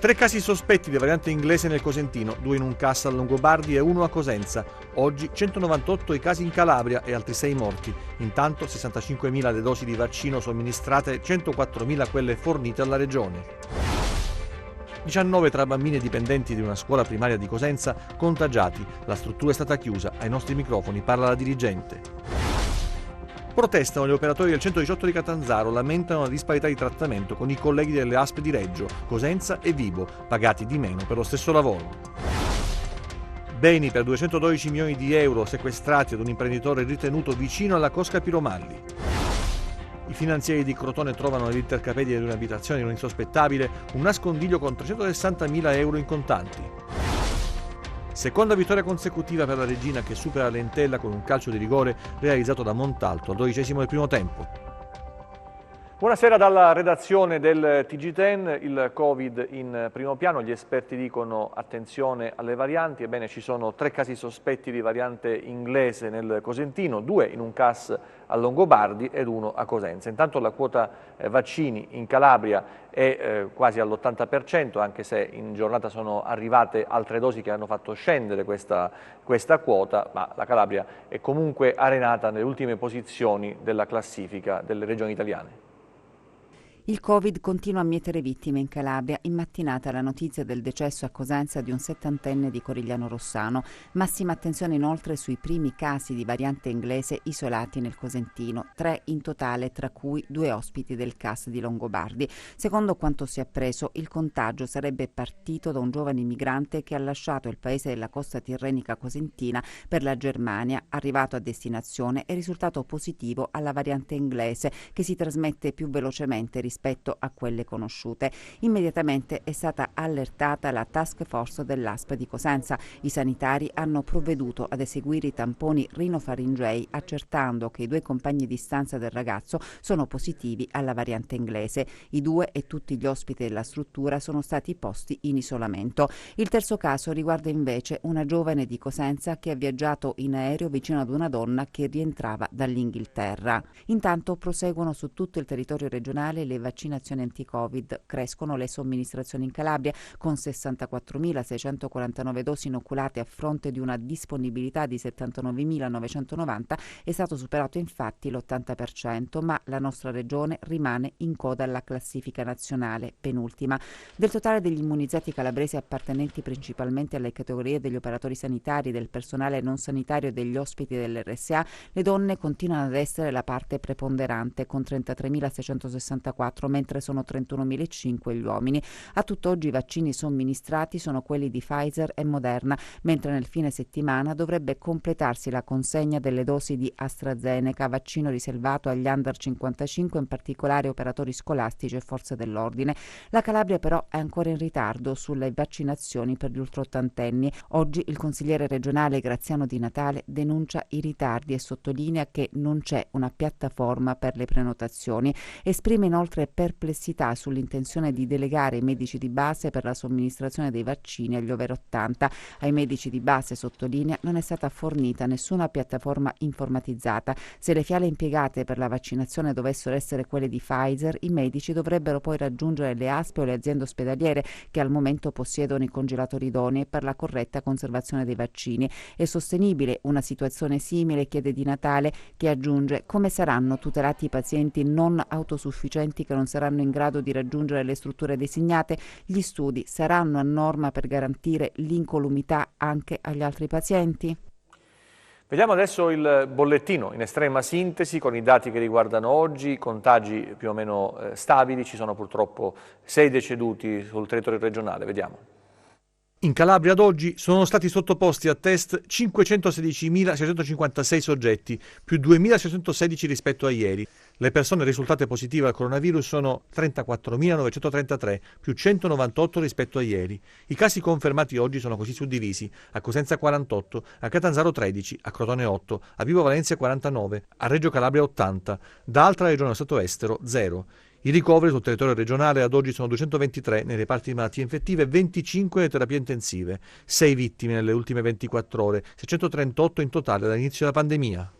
3 casi sospetti di variante inglese nel Cosentino, 2 in un CAS a Longobardi e 1 a Cosenza. Oggi 198 i casi in Calabria e altri 6 morti. Intanto 65.000 le dosi di vaccino somministrate, 104.000 quelle fornite alla regione. 19 tra bambini e dipendenti di una scuola primaria di Cosenza contagiati. La struttura è stata chiusa. Ai nostri microfoni parla la dirigente. Protestano gli operatori del 118 di Catanzaro, lamentano la disparità di trattamento con i colleghi delle ASP di Reggio, Cosenza e Vibo, pagati di meno per lo stesso lavoro. Beni per 212 milioni di euro sequestrati ad un imprenditore ritenuto vicino alla cosca Piromalli. I finanzieri di Crotone trovano nell'intercapedia di un'abitazione di un insospettabile un nascondiglio con 360.000 euro in contanti. Seconda vittoria consecutiva per la Regina che supera l'Entella con un calcio di rigore realizzato da Montalto al 12° del primo tempo. Buonasera dalla redazione del TG10, il Covid in primo piano, gli esperti dicono attenzione alle varianti, ebbene ci sono 3 casi sospetti di variante inglese nel Cosentino, 2 in un CAS a Longobardi ed 1 a Cosenza. Intanto la quota vaccini in Calabria è quasi all'80%, anche se in giornata sono arrivate altre dosi che hanno fatto scendere questa quota, ma la Calabria è comunque arenata nelle ultime posizioni della classifica delle regioni italiane. Il Covid continua a mietere vittime in Calabria. In mattinata la notizia del decesso a Cosenza di un 70enne di Corigliano Rossano. Massima attenzione inoltre sui primi casi di variante inglese isolati nel Cosentino, 3 in totale, tra cui 2 ospiti del CAS di Longobardi. Secondo quanto si è appreso, il contagio sarebbe partito da un giovane immigrante che ha lasciato il paese della costa tirrenica cosentina per la Germania. Arrivato a destinazione è risultato positivo alla variante inglese, che si trasmette più velocemente rispetto a quelle conosciute. Immediatamente è stata allertata la task force dell'ASP di Cosenza. I sanitari hanno provveduto ad eseguire i tamponi rinofaringei, accertando che i 2 compagni di stanza del ragazzo sono positivi alla variante inglese. I 2 e tutti gli ospiti della struttura sono stati posti in isolamento. Il terzo caso riguarda invece una giovane di Cosenza che ha viaggiato in aereo vicino ad una donna che rientrava dall'Inghilterra. Intanto proseguono su tutto il territorio regionale le vaccinazioni anti-Covid. Crescono le somministrazioni in Calabria con 64.649 dosi inoculate a fronte di una disponibilità di 79.990. È stato superato infatti l'80%, ma la nostra regione rimane in coda alla classifica nazionale, penultima. Del totale degli immunizzati calabresi appartenenti principalmente alle categorie degli operatori sanitari, del personale non sanitario e degli ospiti dell'RSA, le donne continuano ad essere la parte preponderante con 33.664, mentre sono 31.500 gli uomini. A tutt'oggi i vaccini somministrati sono quelli di Pfizer e Moderna, mentre nel fine settimana dovrebbe completarsi la consegna delle dosi di AstraZeneca, vaccino riservato agli under 55, in particolare operatori scolastici e forze dell'ordine. La Calabria però è ancora in ritardo sulle vaccinazioni per gli ultraottantenni. Oggi il consigliere regionale Graziano Di Natale denuncia i ritardi e sottolinea che non c'è una piattaforma per le prenotazioni. Esprime inoltre perplessità sull'intenzione di delegare i medici di base per la somministrazione dei vaccini agli over 80. Ai medici di base, sottolinea, non è stata fornita nessuna piattaforma informatizzata. Se le fiale impiegate per la vaccinazione dovessero essere quelle di Pfizer, i medici dovrebbero poi raggiungere le ASP o le aziende ospedaliere che al momento possiedono i congelatori idonei per la corretta conservazione dei vaccini. È sostenibile una situazione simile, chiede Di Natale, che aggiunge: come saranno tutelati i pazienti non autosufficienti che non saranno in grado di raggiungere le strutture designate? Gli studi saranno a norma per garantire l'incolumità anche agli altri pazienti? Vediamo adesso il bollettino in estrema sintesi con i dati che riguardano oggi, contagi più o meno stabili, ci sono purtroppo 6 deceduti sul territorio regionale, vediamo. In Calabria ad oggi sono stati sottoposti a test 516.656 soggetti, più 2.616 rispetto a ieri. Le persone risultate positive al coronavirus sono 34.933, più 198 rispetto a ieri. I casi confermati oggi sono così suddivisi: a Cosenza 48, a Catanzaro 13, a Crotone 8, a Vibo Valentia 49, a Reggio Calabria 80, da altra regione o stato estero 0. I ricoveri sul territorio regionale ad oggi sono 223 nei reparti di malattie infettive e 25 nelle terapie intensive, 6 vittime nelle ultime 24 ore, 638 in totale dall'inizio della pandemia.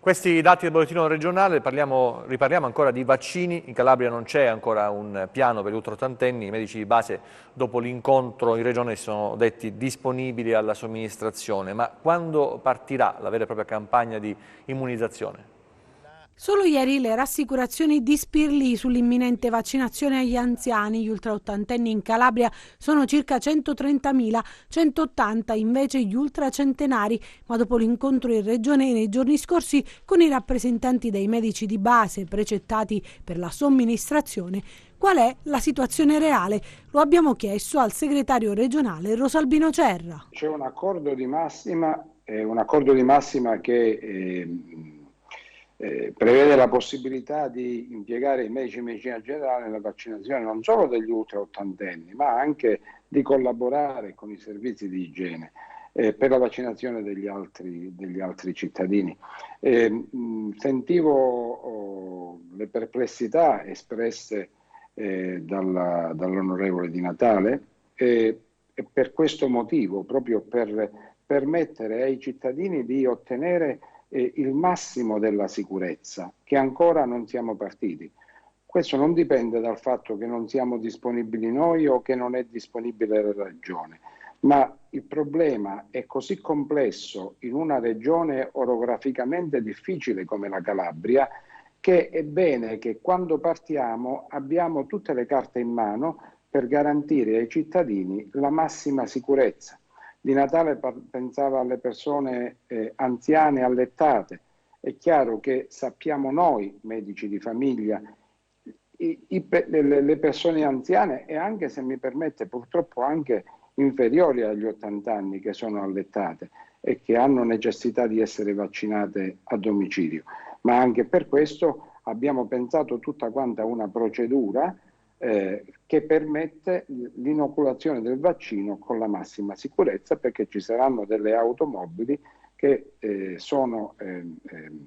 Questi dati del bollettino regionale, riparliamo ancora di vaccini. In Calabria non c'è ancora un piano per gli ultraottantenni. I medici di base, dopo l'incontro in regione, si sono detti disponibili alla somministrazione. Ma quando partirà la vera e propria campagna di immunizzazione? Solo ieri le rassicurazioni di Spirli sull'imminente vaccinazione agli anziani, gli ultraottantenni in Calabria sono circa 130.000, 180 invece gli ultracentenari, ma dopo l'incontro in regione nei giorni scorsi con i rappresentanti dei medici di base precettati per la somministrazione, qual è la situazione reale? Lo abbiamo chiesto al segretario regionale Rosalbino Cerra. C'è un accordo di massima che prevede la possibilità di impiegare i medici di medicina generale nella vaccinazione non solo degli ultraottantenni, ma anche di collaborare con i servizi di igiene per la vaccinazione degli altri cittadini. Sentivo le perplessità espresse dall'onorevole Di Natale e per questo motivo, proprio per permettere ai cittadini di ottenere il massimo della sicurezza, che ancora non siamo partiti. Questo non dipende dal fatto che non siamo disponibili noi o che non è disponibile la regione, ma il problema è così complesso in una regione orograficamente difficile come la Calabria, che è bene che quando partiamo abbiamo tutte le carte in mano per garantire ai cittadini la massima sicurezza. Di Natale pensava alle persone anziane allettate. È chiaro che sappiamo noi, medici di famiglia, le persone anziane e anche, se mi permette, purtroppo anche inferiori agli 80 anni che sono allettate e che hanno necessità di essere vaccinate a domicilio. Ma anche per questo abbiamo pensato tutta quanta una procedura che permette l'inoculazione del vaccino con la massima sicurezza, perché ci saranno delle automobili che sono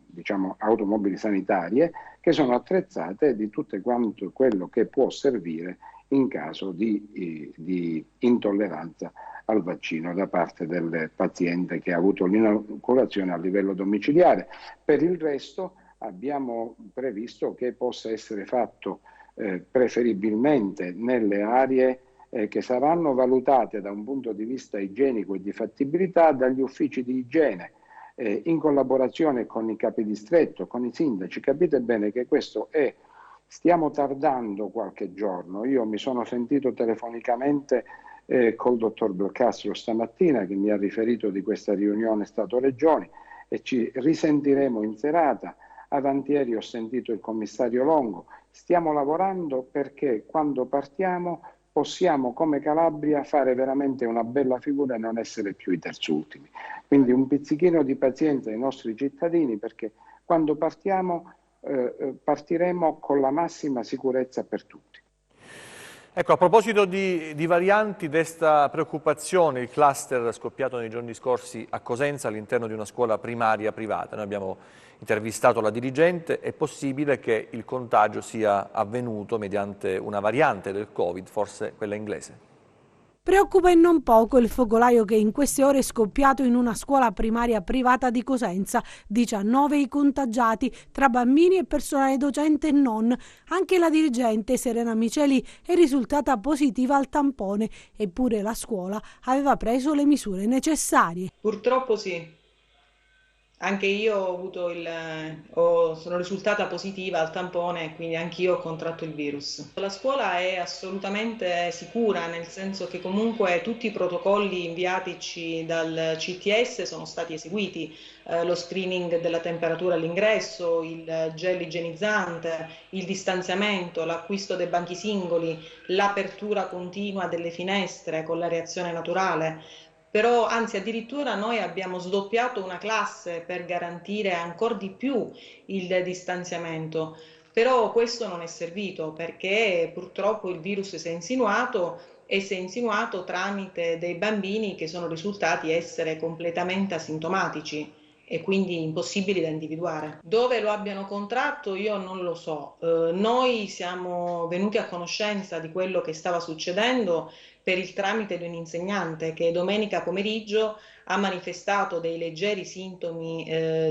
diciamo automobili sanitarie che sono attrezzate di tutto quanto quello che può servire in caso di intolleranza al vaccino da parte del paziente che ha avuto l'inoculazione a livello domiciliare. Per il resto abbiamo previsto che possa essere fatto preferibilmente nelle aree che saranno valutate da un punto di vista igienico e di fattibilità dagli uffici di igiene, in collaborazione con i capi distretto, con i sindaci. Capite bene che questo stiamo tardando qualche giorno. Io mi sono sentito telefonicamente col dottor Belcastro stamattina, che mi ha riferito di questa riunione Stato-Regioni, e ci risentiremo in serata. Avantieri ho sentito il commissario Longo. Stiamo lavorando perché quando partiamo possiamo come Calabria fare veramente una bella figura e non essere più i terzultimi. Quindi un pizzichino di pazienza ai nostri cittadini, perché quando partiamo partiremo con la massima sicurezza per tutti. Ecco, a proposito di varianti, desta preoccupazione il cluster scoppiato nei giorni scorsi a Cosenza all'interno di una scuola primaria privata. Noi abbiamo intervistato la dirigente. È possibile che il contagio sia avvenuto mediante una variante del Covid, forse quella inglese? Preoccupa e non poco il focolaio che in queste ore è scoppiato in una scuola primaria privata di Cosenza. 19 i contagiati, tra bambini e personale docente e non. Anche la dirigente Serena Miceli è risultata positiva al tampone, eppure la scuola aveva preso le misure necessarie. Purtroppo sì. Anche io sono risultata positiva al tampone, quindi anch'io ho contratto il virus. La scuola è assolutamente sicura, nel senso che comunque tutti i protocolli inviatici dal CTS sono stati eseguiti, lo screening della temperatura all'ingresso, il gel igienizzante, il distanziamento, l'acquisto dei banchi singoli, l'apertura continua delle finestre con la reazione naturale. Però anzi addirittura noi abbiamo sdoppiato una classe per garantire ancora di più il distanziamento, però questo non è servito perché purtroppo il virus si è insinuato tramite dei bambini che sono risultati essere completamente asintomatici. e quindi impossibili da individuare. Dove lo abbiano contratto io non lo so. Noi siamo venuti a conoscenza di quello che stava succedendo per il tramite di un insegnante che domenica pomeriggio ha manifestato dei leggeri sintomi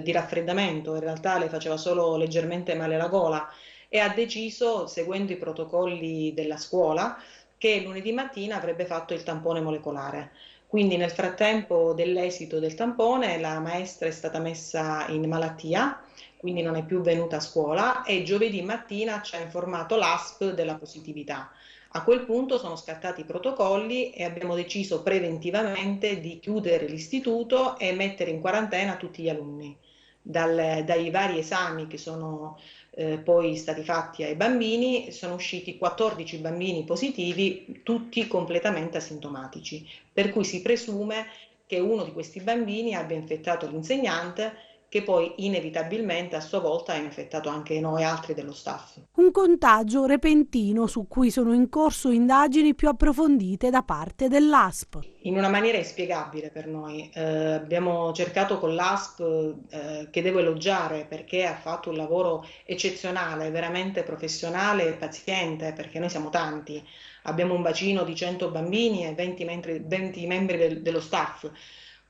di raffreddamento, in realtà le faceva solo leggermente male la gola, e ha deciso, seguendo i protocolli della scuola, che lunedì mattina avrebbe fatto il tampone molecolare. Quindi nel frattempo dell'esito del tampone la maestra è stata messa in malattia, quindi non è più venuta a scuola, e giovedì mattina ci ha informato l'ASP della positività. A quel punto sono scattati i protocolli e abbiamo deciso preventivamente di chiudere l'istituto e mettere in quarantena tutti gli alunni. Dai vari esami che sono poi stati fatti ai bambini, sono usciti 14 bambini positivi, tutti completamente asintomatici, per cui si presume che uno di questi bambini abbia infettato l'insegnante, che poi inevitabilmente a sua volta ha infettato anche noi altri dello staff. Un contagio repentino su cui sono in corso indagini più approfondite da parte dell'ASP. In una maniera inspiegabile per noi. Abbiamo cercato con l'ASP, che devo elogiare perché ha fatto un lavoro eccezionale, veramente professionale e paziente, perché noi siamo tanti. Abbiamo un bacino di 100 bambini e 20 membri dello staff.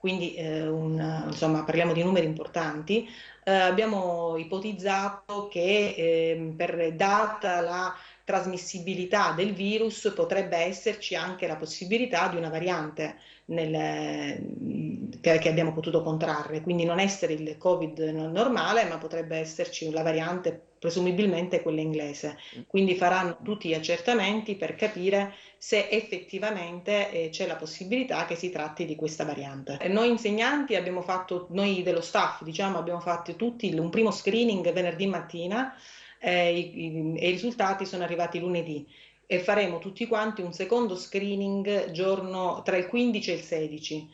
Quindi insomma, parliamo di numeri importanti. Abbiamo ipotizzato che data la trasmissibilità del virus potrebbe esserci anche la possibilità di una variante che abbiamo potuto contrarre, quindi non essere il Covid normale, ma potrebbe esserci la variante, presumibilmente quella inglese. Quindi faranno tutti gli accertamenti per capire se effettivamente c'è la possibilità che si tratti di questa variante. Noi insegnanti noi dello staff, diciamo, abbiamo fatto tutti un primo screening venerdì mattina e i risultati sono arrivati lunedì, e faremo tutti quanti un secondo screening giorno tra il 15 e il 16.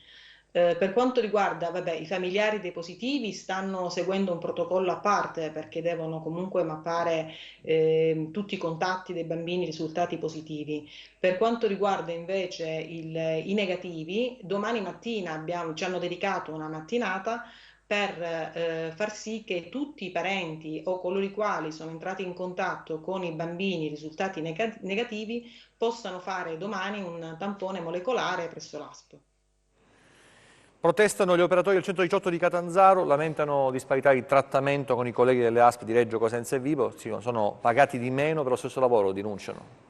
Per quanto riguarda i familiari dei positivi, stanno seguendo un protocollo a parte perché devono comunque mappare tutti i contatti dei bambini risultati positivi. Per quanto riguarda invece i negativi, domani mattina ci hanno dedicato una mattinata per far sì che tutti i parenti o coloro i quali sono entrati in contatto con i bambini risultati negativi possano fare domani un tampone molecolare presso l'ASP. Protestano gli operatori del 118 di Catanzaro, lamentano disparità di trattamento con i colleghi delle ASP di Reggio, Cosenza e Vibo, sono pagati di meno per lo stesso lavoro, denunciano.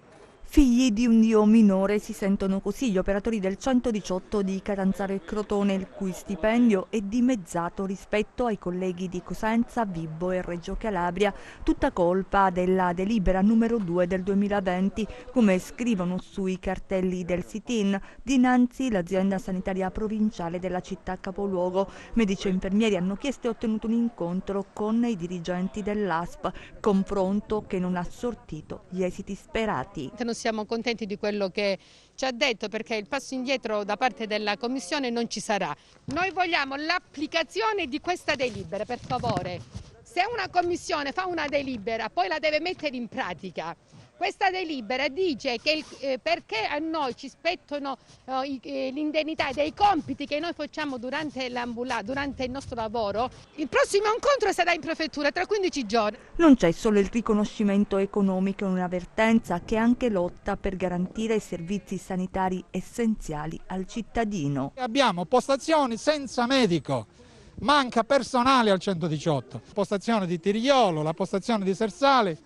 Figli di un dio minore, si sentono così gli operatori del 118 di Catanzaro e Crotone, il cui stipendio è dimezzato rispetto ai colleghi di Cosenza, Vibo e Reggio Calabria, tutta colpa della delibera numero 2 del 2020, come scrivono sui cartelli del sit-in dinanzi l'azienda sanitaria provinciale della città capoluogo. Medici e infermieri hanno chiesto e ottenuto un incontro con i dirigenti dell'ASP, confronto che non ha sortito gli esiti sperati. Non siamo contenti di quello che ci ha detto, perché il passo indietro da parte della Commissione non ci sarà. Noi vogliamo l'applicazione di questa delibera, per favore. Se una Commissione fa una delibera, poi la deve mettere in pratica. Questa delibera dice che perché a noi ci spettano l'indennità dei compiti che noi facciamo durante il nostro lavoro. Il prossimo incontro sarà in prefettura tra 15 giorni. Non c'è solo il riconoscimento economico e un'avvertenza, che è anche lotta per garantire i servizi sanitari essenziali al cittadino. Abbiamo postazioni senza medico. Manca personale al 118, postazione di Tiriolo, la postazione di Sersale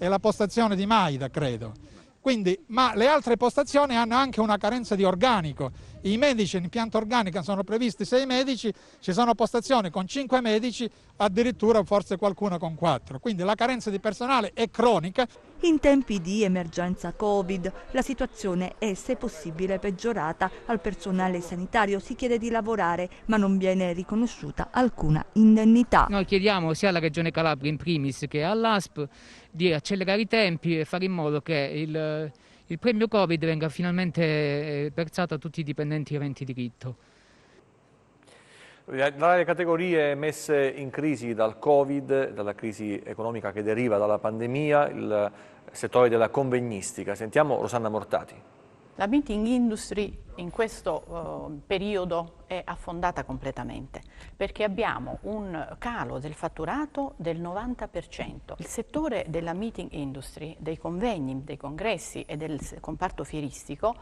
e la postazione di Maida, credo. Quindi, ma le altre postazioni hanno anche una carenza di organico. I medici in pianta organica sono previsti 6 medici, ci sono postazioni con 5 medici, addirittura forse qualcuna con 4. Quindi la carenza di personale è cronica. In tempi di emergenza Covid la situazione è, se possibile, peggiorata. Al personale sanitario si chiede di lavorare, ma non viene riconosciuta alcuna indennità. Noi chiediamo sia alla Regione Calabria in primis che all'ASP di accelerare i tempi e fare in modo che il premio Covid venga finalmente versato a tutti i dipendenti aventi diritto. Dalle categorie messe in crisi dal Covid, dalla crisi economica che deriva dalla pandemia, il settore della convegnistica. Sentiamo Rosanna Mortati. La meeting industry in questo periodo è affondata completamente, perché abbiamo un calo del fatturato del 90%. Il settore della meeting industry, dei convegni, dei congressi e del comparto fieristico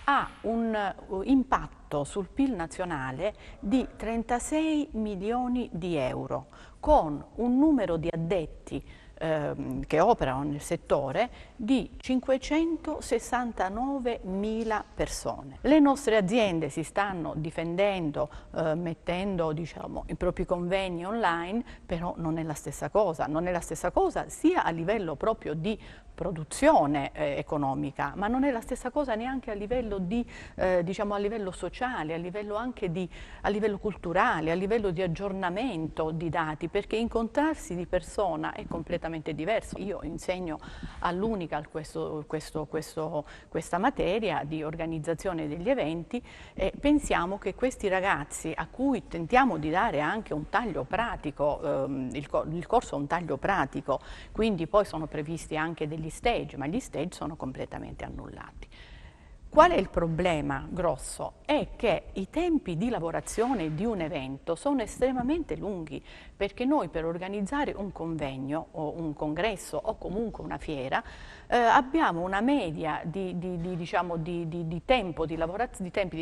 ha un impatto sul PIL nazionale di 36 milioni di euro, con un numero di addetti che operano nel settore di 569.000 persone. Le nostre aziende si stanno difendendo mettendo i propri convegni online, però non è la stessa cosa, sia a livello proprio di produzione economica, ma non è la stessa cosa neanche a livello di a livello sociale, a livello anche a livello culturale, a livello di aggiornamento di dati, perché incontrarsi di persona è completamente diverso. Io insegno all'Unical questa materia di organizzazione degli eventi e pensiamo che questi ragazzi, a cui tentiamo di dare anche un taglio pratico, il corso ha un taglio pratico, quindi poi sono previsti anche degli stage, ma gli stage sono completamente annullati. Qual è il problema grosso? È che i tempi di lavorazione di un evento sono estremamente lunghi, perché noi per organizzare un convegno o un congresso o comunque una fiera abbiamo una media di tempi di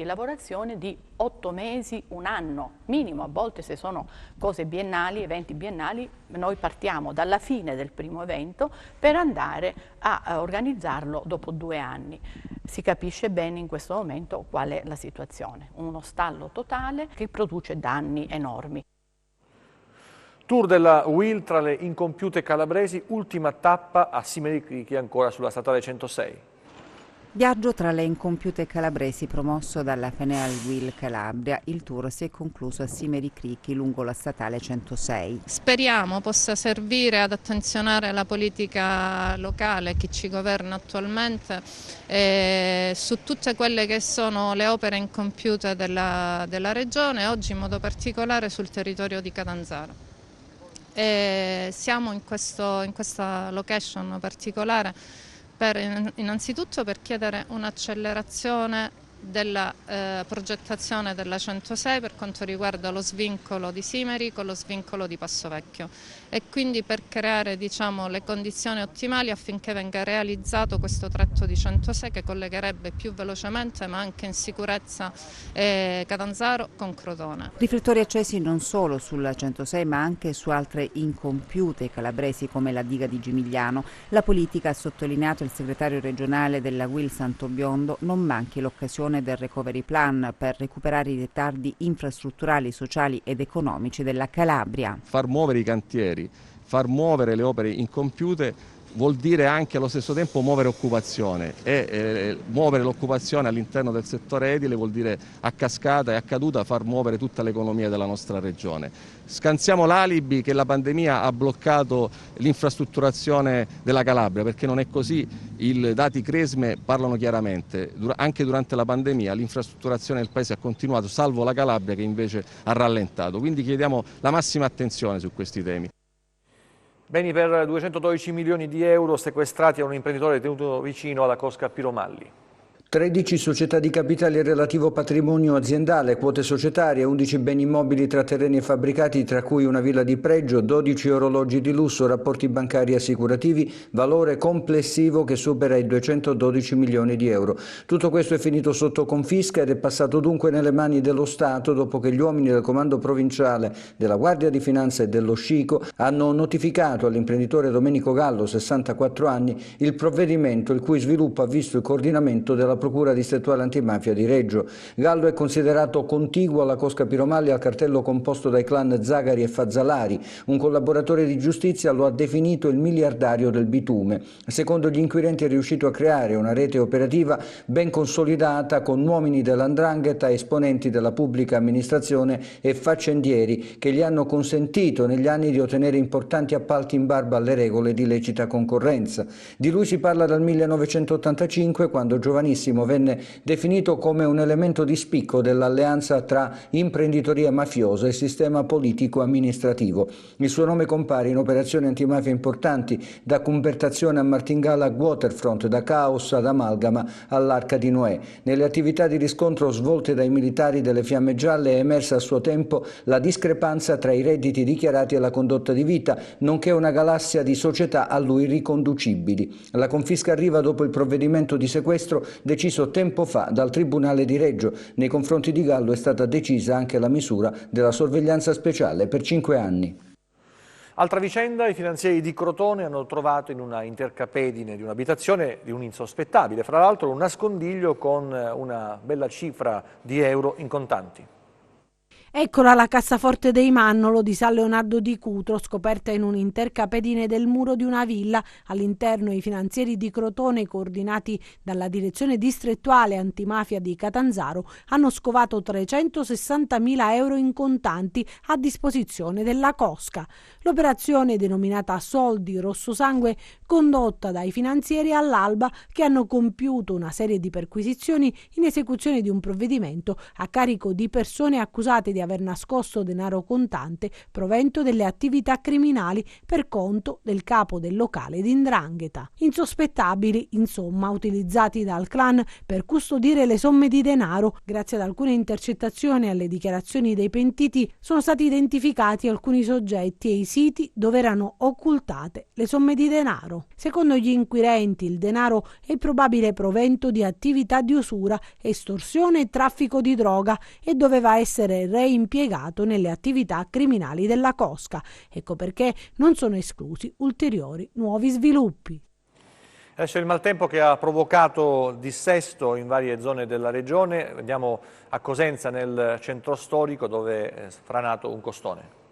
lavorazione di 8 mesi, un anno minimo. A volte, se sono cose biennali, eventi biennali, noi partiamo dalla fine del primo evento per andare a organizzarlo dopo 2 anni. Si capisce bene in questo momento qual è la situazione, uno stallo totale che produce danni enormi. Tour della UIL tra le incompiute calabresi, ultima tappa a Simeri Cricchi, ancora sulla statale 106. Viaggio tra le incompiute calabresi promosso dalla Feneal UIL Calabria. Il tour si è concluso a Simeri Cricchi lungo la statale 106. Speriamo possa servire ad attenzionare la politica locale, chi ci governa attualmente, su tutte quelle che sono le opere incompiute della Regione, oggi in modo particolare sul territorio di Catanzaro. Siamo in questa location particolare innanzitutto per chiedere un'accelerazione della progettazione della 106 per quanto riguarda lo svincolo di Simeri con lo svincolo di Passovecchio e quindi per creare le condizioni ottimali affinché venga realizzato questo tratto di 106 che collegherebbe più velocemente ma anche in sicurezza Catanzaro con Crotone. Riflettori accesi non solo sulla 106 ma anche su altre incompiute calabresi come la diga di Gimigliano. La politica, ha sottolineato il segretario regionale della UIL Santobiondo, non manchi l'occasione del recovery plan per recuperare i ritardi infrastrutturali, sociali ed economici della Calabria. Far muovere i cantieri, far muovere le opere incompiute vuol dire anche allo stesso tempo muovere occupazione e muovere l'occupazione all'interno del settore edile vuol dire a cascata e a caduta far muovere tutta l'economia della nostra regione. Scansiamo l'alibi che la pandemia ha bloccato l'infrastrutturazione della Calabria, perché non è così. I dati Cresme parlano chiaramente, anche durante la pandemia l'infrastrutturazione del paese ha continuato, salvo la Calabria che invece ha rallentato, quindi chiediamo la massima attenzione su questi temi. Beni per 212 milioni di euro sequestrati a un imprenditore tenuto vicino alla cosca Piromalli. 13 società di capitali e relativo patrimonio aziendale, quote societarie, 11 beni immobili tra terreni e fabbricati, tra cui una villa di pregio, 12 orologi di lusso, rapporti bancari e assicurativi, valore complessivo che supera i 212 milioni di euro. Tutto questo è finito sotto confisca ed è passato dunque nelle mani dello Stato dopo che gli uomini del comando provinciale della Guardia di Finanza e dello Scico hanno notificato all'imprenditore Domenico Gallo, 64 anni, il provvedimento il cui sviluppo ha visto il coordinamento della Procura distrettuale antimafia di Reggio. Gallo è considerato contiguo alla cosca Piromalli, al cartello composto dai clan Zagari e Fazzalari. Un collaboratore di giustizia lo ha definito il miliardario del bitume. Secondo gli inquirenti è riuscito a creare una rete operativa ben consolidata con uomini dell''ndrangheta, esponenti della pubblica amministrazione e faccendieri che gli hanno consentito negli anni di ottenere importanti appalti in barba alle regole di lecita concorrenza. Di lui si parla dal 1985, quando giovanissimo Massimo venne definito come un elemento di spicco dell'alleanza tra imprenditoria mafiosa e sistema politico-amministrativo. Il suo nome compare in operazioni antimafia importanti, da convertazione a Martingala a Waterfront, da Caos ad Amalgama all'Arca di Noè. Nelle attività di riscontro svolte dai militari delle Fiamme Gialle è emersa a suo tempo la discrepanza tra i redditi dichiarati e la condotta di vita, nonché una galassia di società a lui riconducibili. La confisca arriva dopo il provvedimento di sequestro deciso tempo fa dal Tribunale di Reggio. Nei confronti di Gallo è stata decisa anche la misura della sorveglianza speciale per 5 anni. Altra vicenda, i finanzieri di Crotone hanno trovato in una intercapedine di un'abitazione di un insospettabile, fra l'altro un nascondiglio con una bella cifra di euro in contanti. Eccola la cassaforte dei Mannolo di San Leonardo di Cutro, scoperta in un intercapedine del muro di una villa. All'interno i finanzieri di Crotone, coordinati dalla direzione distrettuale antimafia di Catanzaro, hanno scovato 360.000 euro in contanti a disposizione della cosca. L'operazione, denominata Soldi Rosso Sangue, condotta dai finanzieri all'alba, che hanno compiuto una serie di perquisizioni in esecuzione di un provvedimento a carico di persone accusate di aver nascosto denaro contante provento delle attività criminali per conto del capo del locale di 'ndrangheta. Insospettabili, insomma, utilizzati dal clan per custodire le somme di denaro. Grazie ad alcune intercettazioni e alle dichiarazioni dei pentiti sono stati identificati alcuni soggetti e i siti dove erano occultate le somme di denaro. Secondo gli inquirenti, il denaro è il probabile provento di attività di usura, estorsione e traffico di droga e doveva essere reimpiegato nelle attività criminali della cosca. Ecco perché non sono esclusi ulteriori nuovi sviluppi. Adesso il maltempo che ha provocato dissesto in varie zone della regione. Andiamo a Cosenza, nel centro storico, dove è franato un costone.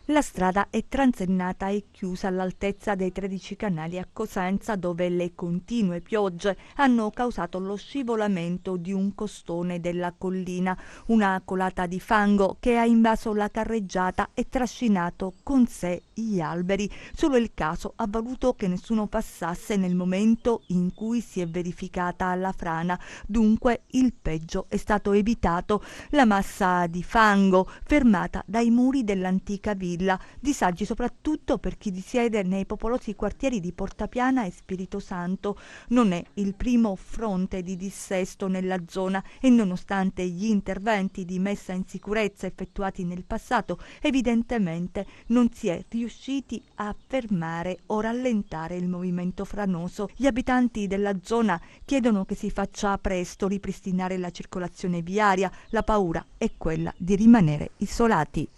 La strada è transennata e chiusa all'altezza dei 13 canali a Cosenza, dove le continue piogge hanno causato lo scivolamento di un costone della collina, una colata di fango che ha invaso la carreggiata e trascinato con sé gli alberi. Solo il caso ha voluto che nessuno passasse nel momento in cui si è verificata la frana, dunque il peggio è stato evitato. La massa di fango fermata dai muri dell'antica villa, disagi soprattutto per chi risiede nei popolosi quartieri di Portapiana e Spirito Santo. Non è il primo fronte di dissesto nella zona e, nonostante gli interventi di messa in sicurezza effettuati nel passato, evidentemente non si è riusciti a fermare o rallentare il movimento franoso. Gli abitanti della zona chiedono che si faccia presto ripristinare la circolazione viaria. La paura è quella di rimanere isolati.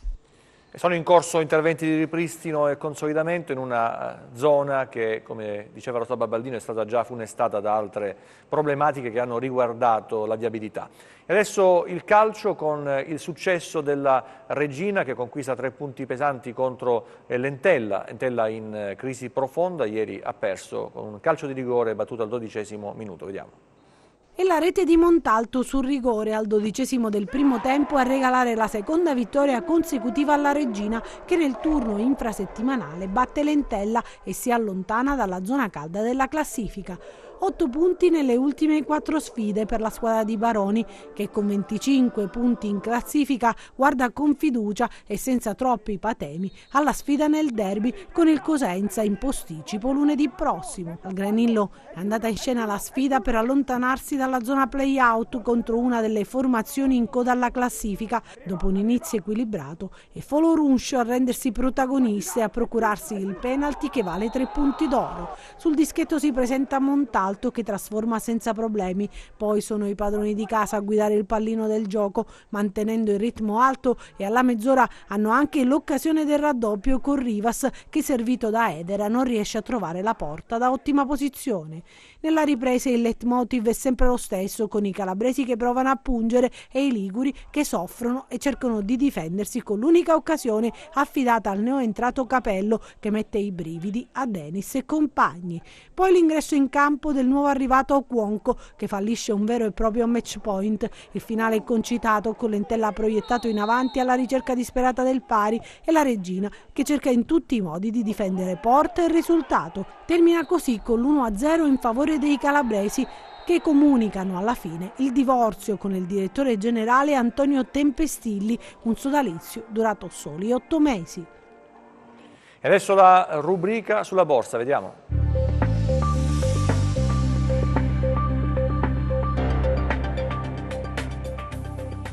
Sono in corso interventi di ripristino e consolidamento in una zona che, come diceva Rosa Babaldino, è stata già funestata da altre problematiche che hanno riguardato la viabilità. E adesso il calcio, con il successo della Reggina, che conquista 3 punti pesanti contro l'Entella. Entella in crisi profonda, ieri ha perso con un calcio di rigore battuto al 12° minuto. Vediamo. E la rete di Montalto sul rigore al 12° del primo tempo a regalare la seconda vittoria consecutiva alla Reggina, che nel turno infrasettimanale batte l'Entella e si allontana dalla zona calda della classifica. 8 punti nelle ultime 4 sfide per la squadra di Baroni, che con 25 punti in classifica guarda con fiducia e senza troppi patemi alla sfida nel derby con il Cosenza in posticipo lunedì prossimo. Al Granillo è andata in scena la sfida per allontanarsi dalla zona play-out contro una delle formazioni in coda alla classifica. Dopo un inizio equilibrato è Foloruncio a rendersi protagonista e a procurarsi il penalty che vale 3 punti d'oro. Sul dischetto si presenta Montalto, che trasforma senza problemi. Poi sono i padroni di casa a guidare il pallino del gioco, mantenendo il ritmo alto, e alla mezz'ora hanno anche l'occasione del raddoppio con Rivas, che servito da Edera non riesce a trovare la porta da ottima posizione. Nella ripresa il leitmotiv è sempre lo stesso, con i calabresi che provano a pungere e i liguri che soffrono e cercano di difendersi con l'unica occasione affidata al neoentrato Capello, che mette i brividi a Denis e compagni. Poi l'ingresso in campo del nuovo arrivato Cuonco, che fallisce un vero e proprio match point. Il finale è concitato, con l'Entella proiettato in avanti alla ricerca disperata del pari e la Reggina che cerca in tutti i modi di difendere porta e il risultato. Termina così con l'1-0 in favore dei calabresi, che comunicano alla fine il divorzio con il direttore generale Antonio Tempestilli, un sodalizio durato soli 8 mesi. E adesso la rubrica sulla borsa, vediamo.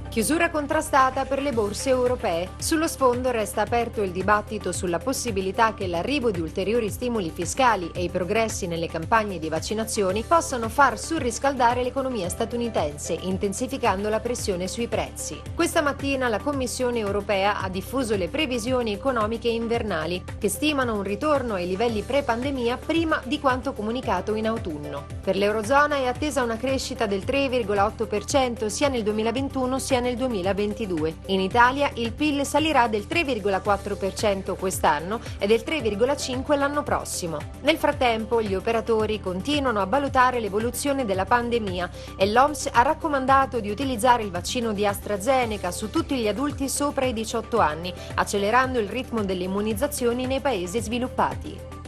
Chiusura contrastata per le borse europee. Sullo sfondo resta aperto il dibattito sulla possibilità che l'arrivo di ulteriori stimoli fiscali e i progressi nelle campagne di vaccinazioni possano far surriscaldare l'economia statunitense, intensificando la pressione sui prezzi. Questa mattina la Commissione europea ha diffuso le previsioni economiche invernali, che stimano un ritorno ai livelli pre-pandemia prima di quanto comunicato in autunno. Per l'Eurozona è attesa una crescita del 3,8% sia nel 2021 sia nel 2022. In Italia il PIL salirà del 3,4% quest'anno e del 3,5% l'anno prossimo. Nel frattempo gli operatori continuano a valutare l'evoluzione della pandemia e l'OMS ha raccomandato di utilizzare il vaccino di AstraZeneca su tutti gli adulti sopra i 18 anni, accelerando il ritmo delle immunizzazioni nei paesi sviluppati.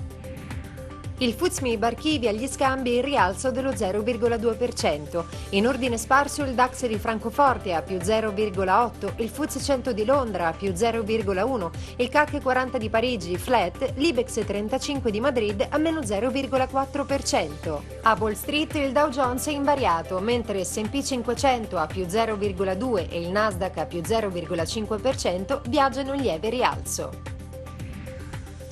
Il FTSE MIB archivia gli scambi in rialzo dello 0,2%. In ordine sparso il DAX di Francoforte a più 0,8%, il FTSE 100 di Londra a più 0,1%, il CAC 40 di Parigi flat, l'Ibex 35 di Madrid a meno 0,4%. A Wall Street il Dow Jones è invariato, mentre S&P 500 a più 0,2% e il Nasdaq a più 0,5% viaggiano in lieve rialzo.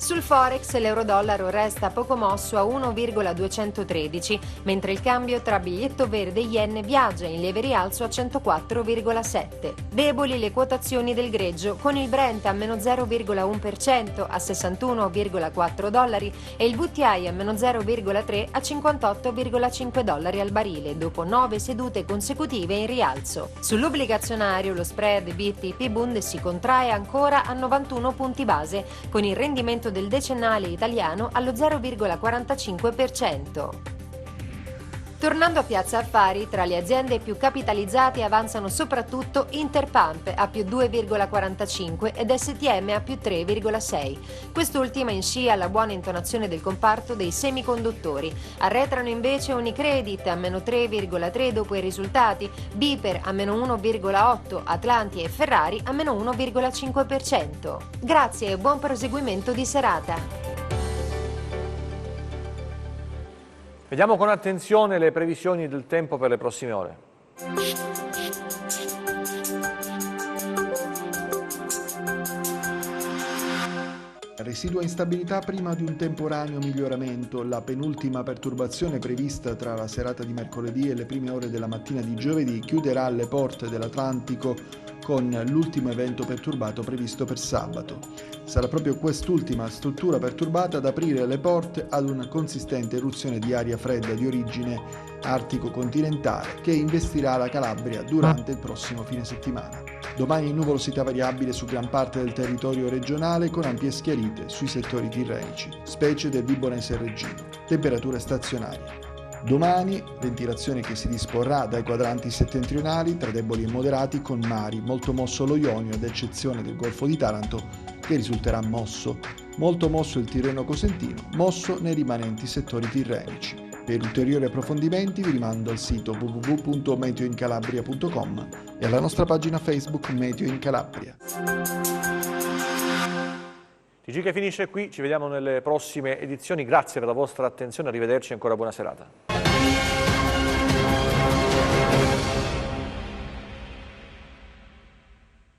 Sul Forex l'euro-dollaro resta poco mosso a 1,213, mentre il cambio tra biglietto verde e yen viaggia in lieve rialzo a 104,7. Deboli le quotazioni del greggio, con il Brent a meno 0,1% a $61,4 e il WTI a meno 0,3 a $58,5 al barile, dopo 9 sedute consecutive in rialzo. Sull'obbligazionario lo spread BTP-Bund si contrae ancora a 91 punti base, con il rendimento del decennale italiano allo 0,45%. Tornando a Piazza Affari, tra le aziende più capitalizzate avanzano soprattutto Interpump a più 2,45 ed STM a più 3,6. Quest'ultima in scia alla buona intonazione del comparto dei semiconduttori. Arretrano invece Unicredit a meno 3,3 dopo i risultati, Biper a meno 1,8, Atlanti e Ferrari a meno 1,5%. Grazie e buon proseguimento di serata. Vediamo con attenzione le previsioni del tempo per le prossime ore. Residua instabilità prima di un temporaneo miglioramento. La penultima perturbazione prevista tra la serata di mercoledì e le prime ore della mattina di giovedì chiuderà le porte dell'Atlantico con l'ultimo evento perturbato previsto per sabato. Sarà proprio quest'ultima struttura perturbata ad aprire le porte ad una consistente eruzione di aria fredda di origine artico-continentale che investirà la Calabria durante il prossimo fine settimana. Domani nuvolosità variabile su gran parte del territorio regionale con ampie schiarite sui settori tirrenici, specie del Vibonese e Reggino. Temperature stazionarie. Domani ventilazione che si disporrà dai quadranti settentrionali tra deboli e moderati con mari, molto mosso lo Ionio ad eccezione del Golfo di Taranto che risulterà mosso. Molto mosso il Tirreno Cosentino, mosso nei rimanenti settori tirrenici. Per ulteriori approfondimenti vi rimando al sito www.meteoincalabria.com e alla nostra pagina Facebook Meteo in Calabria. TG che finisce qui, ci vediamo nelle prossime edizioni, grazie per la vostra attenzione, arrivederci e ancora buona serata.